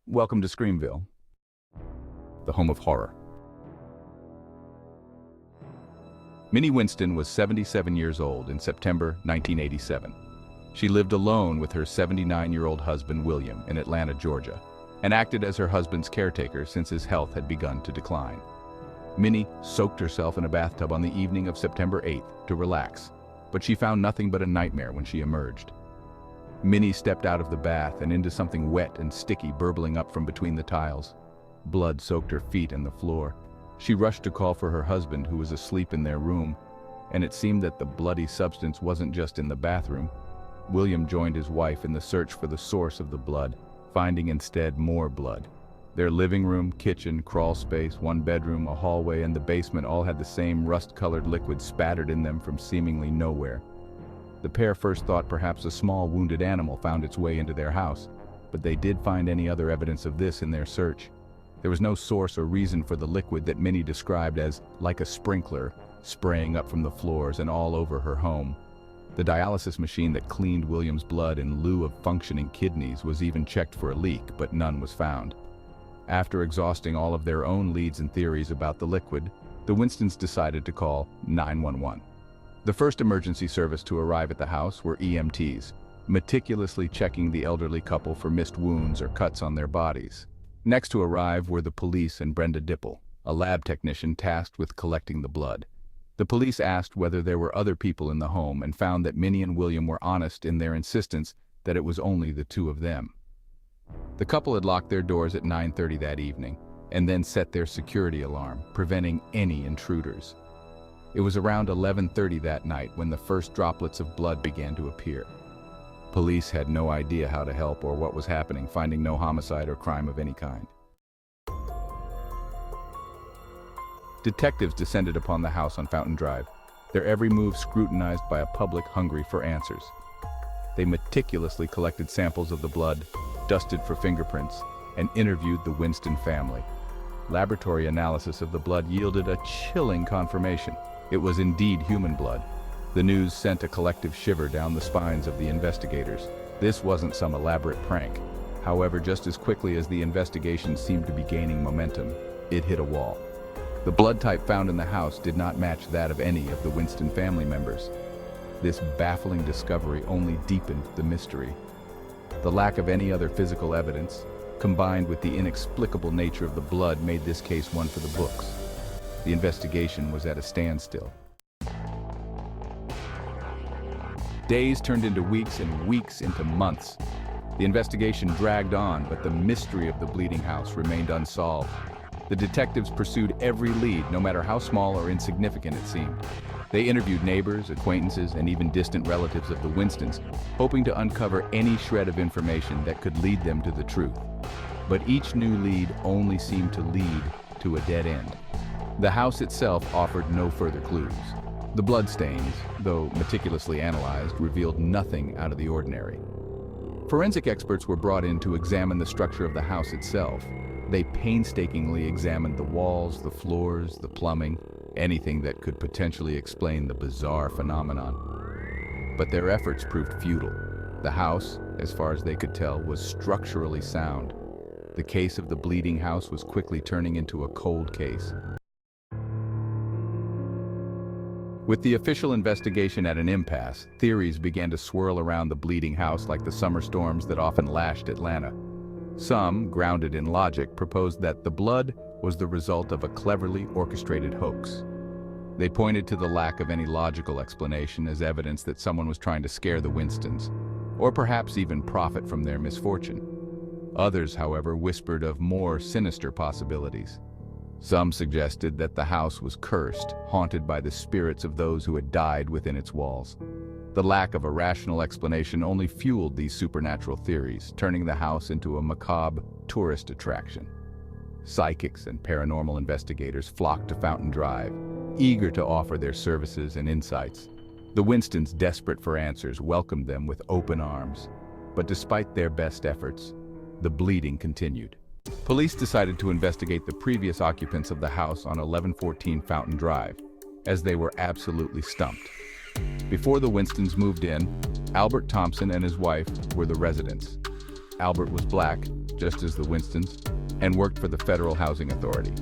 Welcome to Screamville, the home of horror. Minnie Winston was 77 years old in September 1987. She lived alone with her 79-year-old husband William in Atlanta, Georgia, and acted as her husband's caretaker since his health had begun to decline. Minnie soaked herself in a bathtub on the evening of September 8th to relax, but she found nothing but a nightmare when she emerged. Minnie stepped out of the bath and into something wet and sticky burbling up from between the tiles. Blood soaked her feet and the floor. She rushed to call for her husband, who was asleep in their room, and it seemed that the bloody substance wasn't just in the bathroom. William joined his wife in the search for the source of the blood, finding instead more blood. Their living room, kitchen, crawl space, one bedroom, a hallway, and the basement all had the same rust-colored liquid spattered in them from seemingly nowhere. The pair first thought perhaps a small wounded animal found its way into their house, but they did find any other evidence of this in their search. There was no source or reason for the liquid that Minnie described as like a sprinkler, spraying up from the floors and all over her home. The dialysis machine that cleaned William's blood in lieu of functioning kidneys was even checked for a leak, but none was found. After exhausting all of their own leads and theories about the liquid, the Winstons decided to call 911. The first emergency service to arrive at the house were EMTs, meticulously checking the elderly couple for missed wounds or cuts on their bodies. Next to arrive were the police and Brenda Dipple, a lab technician tasked with collecting the blood. The police asked whether there were other people in the home and found that Minnie and William were honest in their insistence that it was only the two of them. The couple had locked their doors at 9:30 that evening and then set their security alarm, preventing any intruders. It was around 11:30 that night when the first droplets of blood began to appear. Police had no idea how to help or what was happening, finding no homicide or crime of any kind. Detectives descended upon the house on Fountain Drive, their every move scrutinized by a public hungry for answers. They meticulously collected samples of the blood, dusted for fingerprints, and interviewed the Winston family. Laboratory analysis of the blood yielded a chilling confirmation. It was indeed human blood. The news sent a collective shiver down the spines of the investigators. This wasn't some elaborate prank. However, just as quickly as the investigation seemed to be gaining momentum, it hit a wall. The blood type found in the house did not match that of any of the Winston family members. This baffling discovery only deepened the mystery. The lack of any other physical evidence, combined with the inexplicable nature of the blood, made this case one for the books. The investigation was at a standstill. Days turned into weeks and weeks into months. The investigation dragged on, but the mystery of the bleeding house remained unsolved. The detectives pursued every lead, no matter how small or insignificant it seemed. They interviewed neighbors, acquaintances, and even distant relatives of the Winstons, hoping to uncover any shred of information that could lead them to the truth. But each new lead only seemed to lead to a dead end. The house itself offered no further clues. The bloodstains, though meticulously analyzed, revealed nothing out of the ordinary. Forensic experts were brought in to examine the structure of the house itself. They painstakingly examined the walls, the floors, the plumbing, anything that could potentially explain the bizarre phenomenon. But their efforts proved futile. The house, as far as they could tell, was structurally sound. The case of the bleeding house was quickly turning into a cold case. With the official investigation at an impasse, theories began to swirl around the bleeding house like the summer storms that often lashed Atlanta. Some, grounded in logic, proposed that the blood was the result of a cleverly orchestrated hoax. They pointed to the lack of any logical explanation as evidence that someone was trying to scare the Winstons, or perhaps even profit from their misfortune. Others, however, whispered of more sinister possibilities. Some suggested that the house was cursed, haunted by the spirits of those who had died within its walls. The lack of a rational explanation only fueled these supernatural theories, turning the house into a macabre tourist attraction. Psychics and paranormal investigators flocked to Fountain Drive, eager to offer their services and insights. The Winstons, desperate for answers, welcomed them with open arms. But despite their best efforts, the bleeding continued. Police decided to investigate the previous occupants of the house on 1114 Fountain Drive, as they were absolutely stumped. Before the Winstons moved in, Albert Thompson and his wife were the residents. Albert was black, just as the Winstons, and worked for the Federal Housing Authority.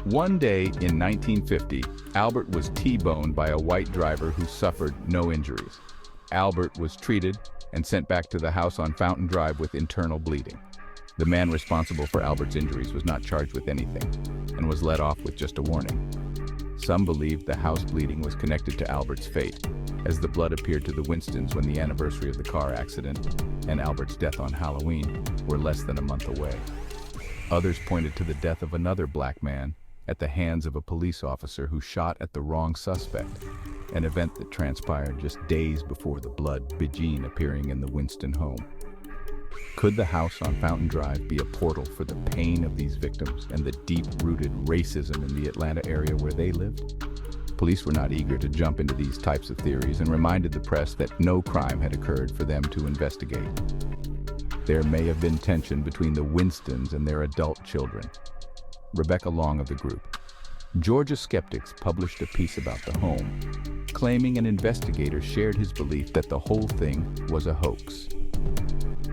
One day in 1950, Albert was T-boned by a white driver who suffered no injuries. Albert was treated and sent back to the house on Fountain Drive with internal bleeding. The man responsible for Albert's injuries was not charged with anything and was let off with just a warning. Some believed the house bleeding was connected to Albert's fate, as the blood appeared to the Winstons when the anniversary of the car accident and Albert's death on Halloween were less than a month away. Others pointed to the death of another black man at the hands of a police officer who shot at the wrong suspect, an event that transpired just days before the blood began appearing in the Winston home. Could the house on Fountain Drive be a portal for the pain of these victims and the deep-rooted racism in the Atlanta area where they lived? Police were not eager to jump into these types of theories and reminded the press that no crime had occurred for them to investigate. There may have been tension between the Winstons and their adult children. Rebecca Long of the group, Georgia Skeptics, published a piece about the home, claiming an investigator shared his belief that the whole thing was a hoax.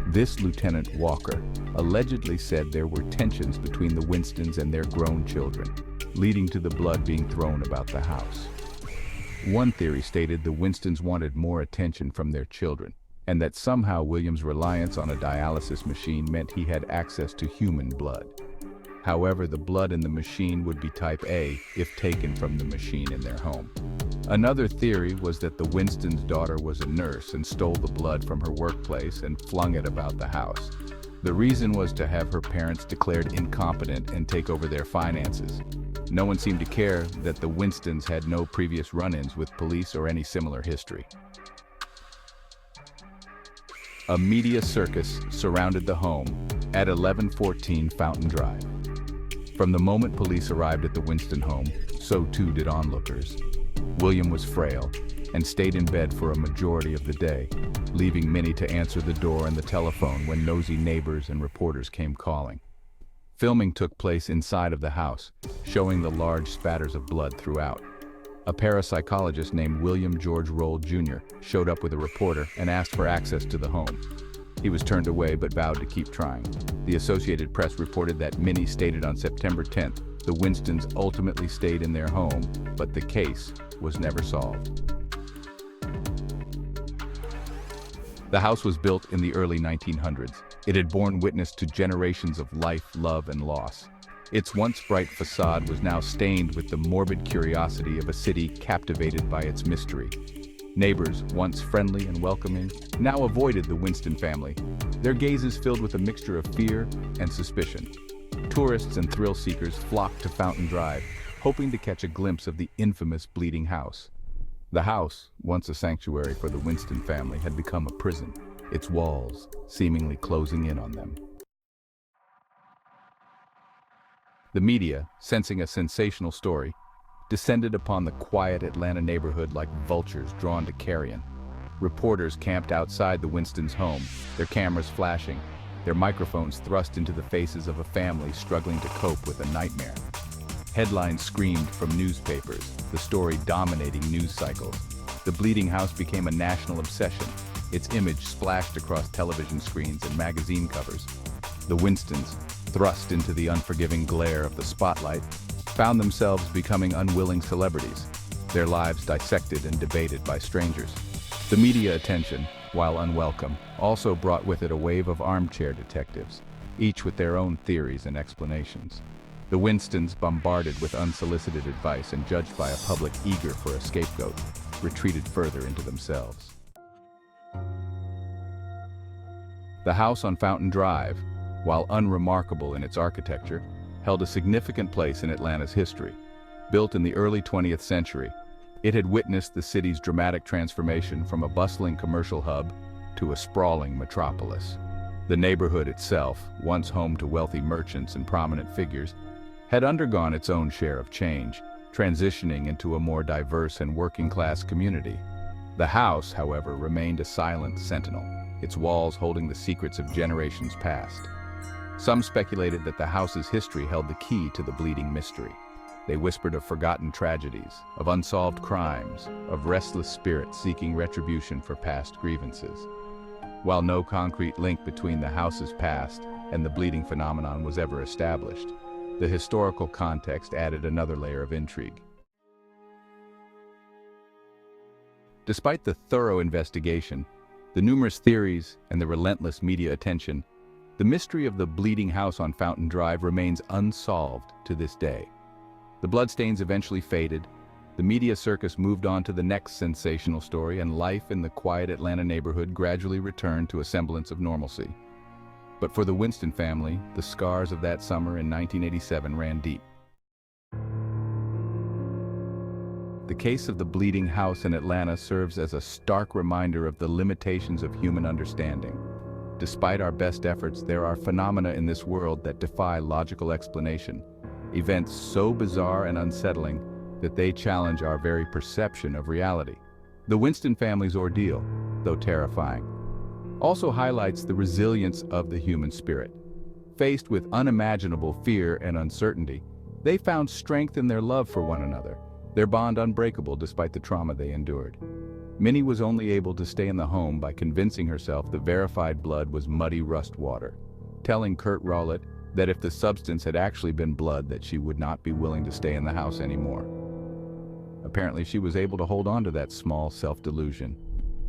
This Lieutenant Walker allegedly said there were tensions between the Winstons and their grown children, leading to the blood being thrown about the house. One theory stated the Winstons wanted more attention from their children, and that somehow William's reliance on a dialysis machine meant he had access to human blood. However, the blood in the machine would be type A if taken from the machine in their home. Another theory was that the Winstons' daughter was a nurse and stole the blood from her workplace and flung it about the house. The reason was to have her parents declared incompetent and take over their finances. No one seemed to care that the Winstons had no previous run-ins with police or any similar history. A media circus surrounded the home at 1114 Fountain Drive. From the moment police arrived at the Winston home, so too did onlookers. William was frail and stayed in bed for a majority of the day, leaving many to answer the door and the telephone when nosy neighbors and reporters came calling. Filming took place inside of the house, showing the large spatters of blood throughout. A parapsychologist named William George Roll Jr. showed up with a reporter and asked for access to the home. He was turned away but vowed to keep trying. The Associated Press reported that Minnie stated on September 10th the Winstons ultimately stayed in their home, but the case was never solved. The house was built in the early 1900s. It had borne witness to generations of life, love, and loss. Its once bright facade was now stained with the morbid curiosity of a city captivated by its mystery. Neighbors, once friendly and welcoming, now avoided the Winston family, their gazes filled with a mixture of fear and suspicion. Tourists and thrill-seekers flocked to Fountain Drive, hoping to catch a glimpse of the infamous Bleeding House. The house, once a sanctuary for the Winston family, had become a prison, its walls seemingly closing in on them. The media, sensing a sensational story, descended upon the quiet Atlanta neighborhood like vultures drawn to carrion. Reporters camped outside the Winstons' home, their cameras flashing, their microphones thrust into the faces of a family struggling to cope with a nightmare. Headlines screamed from newspapers, the story dominating news cycles. The Bleeding House became a national obsession, its image splashed across television screens and magazine covers. The Winstons, thrust into the unforgiving glare of the spotlight, found themselves becoming unwilling celebrities, their lives dissected and debated by strangers. The media attention, while unwelcome, also brought with it a wave of armchair detectives, each with their own theories and explanations. The Winstons, bombarded with unsolicited advice and judged by a public eager for a scapegoat, retreated further into themselves. The house on Fountain Drive, while unremarkable in its architecture, held a significant place in Atlanta's history. Built in the early 20th century, it had witnessed the city's dramatic transformation from a bustling commercial hub to a sprawling metropolis. The neighborhood itself, once home to wealthy merchants and prominent figures, had undergone its own share of change, transitioning into a more diverse and working-class community. The house, however, remained a silent sentinel, its walls holding the secrets of generations past. Some speculated that the house's history held the key to the bleeding mystery. They whispered of forgotten tragedies, of unsolved crimes, of restless spirits seeking retribution for past grievances. While no concrete link between the house's past and the bleeding phenomenon was ever established. The historical context added another layer of intrigue. Despite the thorough investigation, the numerous theories, and the relentless media attention, the mystery of the bleeding house on Fountain Drive remains unsolved to this day. The bloodstains eventually faded, the media circus moved on to the next sensational story, and life in the quiet Atlanta neighborhood gradually returned to a semblance of normalcy. But for the Winston family, the scars of that summer in 1987 ran deep. The case of the bleeding house in Atlanta serves as a stark reminder of the limitations of human understanding. Despite our best efforts, there are phenomena in this world that defy logical explanation, events so bizarre and unsettling that they challenge our very perception of reality. The Winston family's ordeal, though terrifying, also highlights the resilience of the human spirit. Faced with unimaginable fear and uncertainty, they found strength in their love for one another, their bond unbreakable despite the trauma they endured. Minnie was only able to stay in the home by convincing herself the verified blood was muddy rust water, telling Kurt Rowlett that if the substance had actually been blood, that she would not be willing to stay in the house anymore. Apparently, she was able to hold on to that small self-delusion.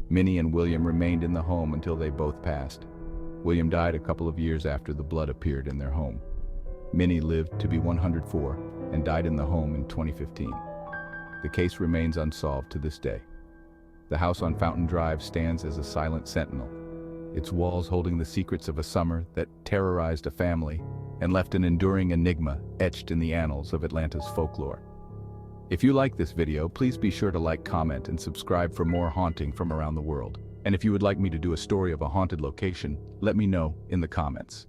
Minnie and William remained in the home until they both passed. William died a couple of years after the blood appeared in their home. Minnie lived to be 104 and died in the home in 2015. The case remains unsolved to this day. The house on Fountain Drive stands as a silent sentinel, its walls holding the secrets of a summer that terrorized a family and left an enduring enigma etched in the annals of Atlanta's folklore. If you like this video, please be sure to like, comment, and subscribe for more haunting from around the world. And if you would like me to do a story of a haunted location, let me know in the comments.